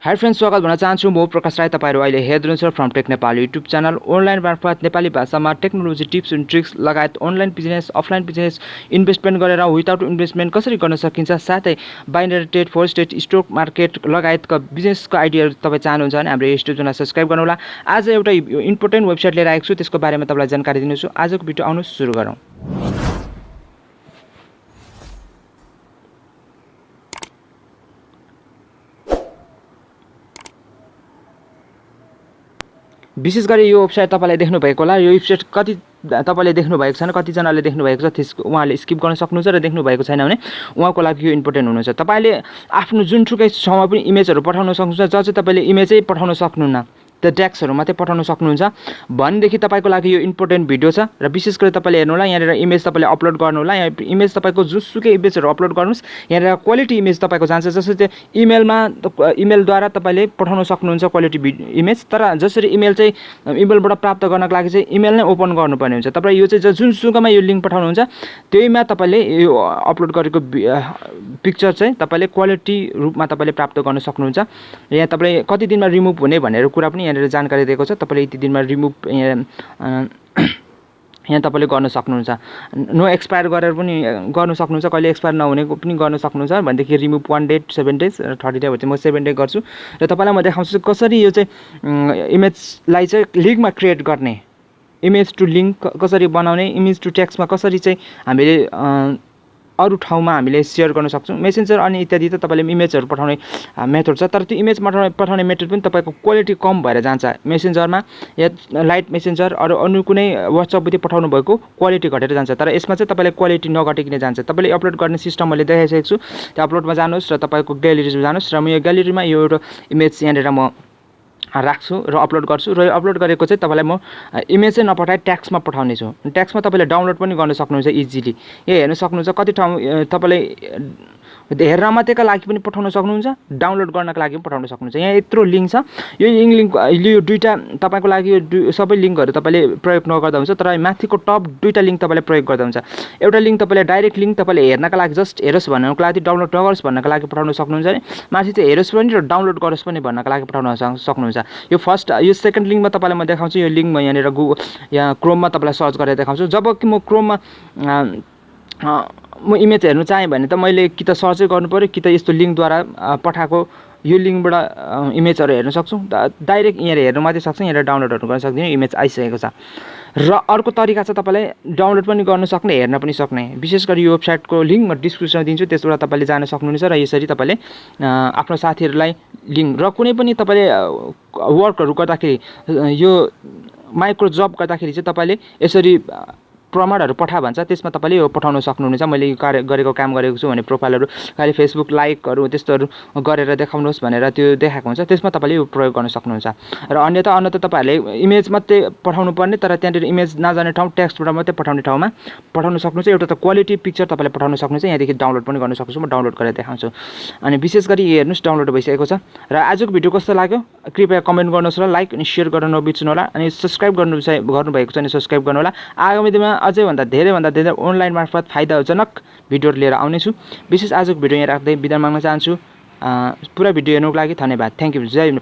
High friends, स्वागत भन्न चाहन्छु। म प्रकाश राई। तपाईहरु अहिले हेर्नुहुन्छ from tech Nepal YouTube channel. Online मार्फत नेपाली भाषामा टेक्नोलोजी टिप्स एन्ड ट्रिक्स लगायत online business, offline business, investment गरेर विदाउट इन्भेस्टमेन्ट कसरी गर्न सकिन्छ, साथै binary trade, forex trade, stock market लगायतका बिजनेसको आइडियाहरु तपाई चाहनुहुन्छ भने हाम्रो युट्युब च्यानल सब्स्क्राइब गर्नुहोला। आज एउटा इम्पोर्टेन्ट वेबसाइट लिएर आएको छु, त्यसको बारेमा तपाईलाई जानकारी दिन्छु। आजको भिडियो आउनु सुरु गरौँ। विशेष गरी यो वेबसाइट तपाईले देख्नु भएको होला। यो वेबसाइट कति तपाईले देख्नु भएको छैन, कति जनाले देख्नु भएको छ, त्यसको उहाँले स्किप गर्न सक्नुहुन्छ र देख्नु भएको छैन भने उहाँको लागि यो इम्पोर्टेन्ट हुनुहुन्छ। तपाईले आफ्नो जुनसुकै ठाउँमा पनि इमेजहरु पठाउन सक्नुहुन्छ, जहाँ चाहिँ तपाईले इमेजै पठाउन सक्नुहुन्न, त्यो ट्याग्सहरु मात्रै पठाउन सक्नुहुन्छ भनेदेखि तपाईको लागि यो इम्पोर्टेन्ट भिडियो छ। र विशेष गरी तपाईले हेर्नु होला, यहाँ इमेज तपाईले अपलोड गर्नु होला। यहाँ इमेज तपाईको जुसुकै इमेजहरु अपलोड गर्नुस्, यहाँ क्वालिटी इमेज तपाईको जान्छ। जसरी त्यो इमेलद्वारा तपाईले पठाउन सक्नुहुन्छ क्वालिटी इमेज। तर जसरी इमेलबाट प्राप्त गर्नको लागि चाहिँ इमेल नै ओपन गर्नुपर्ने हुन्छ। तपाईले यो चाहिँ जुनसुकैमा यो लिंक पठाउनुहुन्छ, त्यहीमा तपाईले यो अपलोड गरेको पिक्चर चाहिँ तपाईले क्वालिटी रूपमा तपाईले प्राप्त गर्न सक्नुहुन्छ। यहाँ तपाईले कति दिनमा रिमुभ हुने भनेर कुरा पनि यहाँ जानकारी दिएको छ। तपाईले यति दिनमा रिमुभ यहाँ तपाईले गर्न सक्नुहुन्छ। नो एक्सपायर गरेर पनि गर्न सक्नुहुन्छ, कहिले एक्सपायर नहुनेको पनि गर्न सक्नुहुन्छ। भनेदेखि रिमुभ 1 डे, 7 डेज र 30 डे भन्छ। म 7 डे गर्छु र तपाईलाई म देखाउँछु कसरी यो चाहिँ इमेजलाई चाहिँ लिंकमा क्रिएट गर्ने, इमेज टु लिंक कसरी बनाउने, इमेज टु टेक्स्टमा कसरी चाहिँ हामीले अरु ठाउँमा हामीले शेयर गर्न सक्छौं। मेसेन्जर अनि इत्यादि त तपाईले इमेजहरु पठाउने मेथड छ, तर त्यो इमेज पठाउने मेथड पनि तपाईको क्वालिटी कम भएर जान्छ। मेसेन्जरमा या लाइट मेसेन्जर अरु अन्य कुनै WhatsApp बाट पठाउनु भएको क्वालिटी घटेर जान्छ, तर यसमा चाहिँ तपाईले क्वालिटी नघटिकन जान्छ। तपाईले अपलोड गर्ने सिस्टम मैले देखाइसकेको छु। त्यो अपलोडमा जानुहोस् र तपाईको ग्यालेरीमा जानुहोस् र म यो ग्यालेरीमा यो एउटा इमेज यहाँनेर म राख्छु र अपलोड गर्छु। र यो अपलोड गरेको चाहिँ तपाईलाई म इमेज चाहिँ नपठाए ट्याक्समा पठाउने छु। ट्याक्समा तपाईले डाउनलोड पनि गर्न सक्नुहुन्छ इजिली। यो हेर्न सक्नुहुन्छ कति ठाउँ तपाईले हेर्न मात्रैका लागि पनि पठाउन सक्नुहुन्छ, डाउनलोड गर्नका लागि पनि पठाउन सक्नुहुन्छ। यहाँ यत्रो लिंक छ। यो लिंक यो दुईटा तपाईको लागि यो सबै लिंकहरु तपाईले प्रयोग नगर्दा हुन्छ, तर माथिको टप दुईटा लिंक तपाईले प्रयोग गर्दा हुन्छ। एउटा लिंक तपाईले डाइरेक्ट लिंक तपाईले हेर्नका लागि जस्ट हेरोस् भन्नको लागि, डाउनलोड नगरोस् भन्नका लागि पठाउन सक्नुहुन्छ भने माथि चाहिँ हेरोस् पनि र डाउनलोड गरोस् पनि भन्नका लागि पठाउन सक्नुहुन्छ। यो फर्स्ट यो सेकेन्ड लिंकमा तपाईलाई म देखाउँछु। यो लिंक म यहाँनेर यहाँ क्रोममा तपाईलाई सर्च गरेर देखाउँछु। जब कि म क्रोममा म इमेज हेर्नु चाहे भने त मैले कि त सर्चै गर्नु पर्यो, कि त यस्तो लिंकद्वारा पठाएको यो लिंकबाट इमेजहरु हेर्न सक्छु। डाइरेक्ट यहाँ हेर्नु मात्रै सक्छु, यहाँ डाउनलोडहरु गर्न सक्दिन। इमेज आइसकेको छ। र अर्को तरिका छ, तपाईले डाउनलोड पनि गर्न सक्ने, हेर्न पनि सक्ने। विशेष गरी यो वेबसाइटको लिंक म डिस्क्रिप्सनमा दिन्छु, त्यसबाट तपाईले जान सक्नुहुन्छ र यसरी तपाईले आफ्नो साथीहरुलाई लिंक र कुनै पनि तपाईले वर्कहरु गर्दाखेरि यो माइक्रो जब गर्दाखेरि चाहिँ तपाईले यसरी प्रमाणहरु पठा भन्छ, त्यसमा तपाईले यो पठाउन सक्नुहुन्छ। मैले गरेको काम गरेको छु भने प्रोफाइलहरु खाली फेसबुक लाइकहरु त्यस्तोहरु गरेर देखाउनुहोस् भनेर त्यो देखाएको हुन्छ, त्यसमा तपाईले यो प्रयोग गर्न सक्नुहुन्छ। र अन्यथा तपाईहरुले इमेज मात्रै पठाउनु पर्ने, तर त्यहाँतिर इमेज नजाने ठाउँ टेक्स्टबाट मात्रै पठाउने ठाउँमा पठाउन सक्नुहुन्छ। एउटा त क्वालिटी पिक्चर तपाईले पठाउन सक्नुहुन्छ। यहाँदेखि डाउनलोड पनि गर्न सक्छु। म डाउनलोड गरेर देखाउँछु। अनि विशेष गरी हेर्नुस् डाउनलोड भइसकेको छ। र आजको भिडियो कस्तो लाग्यो कृपया कमेन्ट गर्नुहोस् र लाइक अनि शेयर गर्न नबिर्सनु होला। अनि सब्स्क्राइब गर्नु भएको छ भने सब्स्क्राइब गर्नु होला। आगामी दिनमा अझै भन्दा धेरै अनलाइन मार्फत फाइदाजनक भिडियोहरु लिएर आउने छु। विशेष आजको भिडियो यहाँ राख्दै बिदा माग्न चाहन्छु। पुरा भिडियो हेर्नुको लागि धन्यवाद। Thank you. जय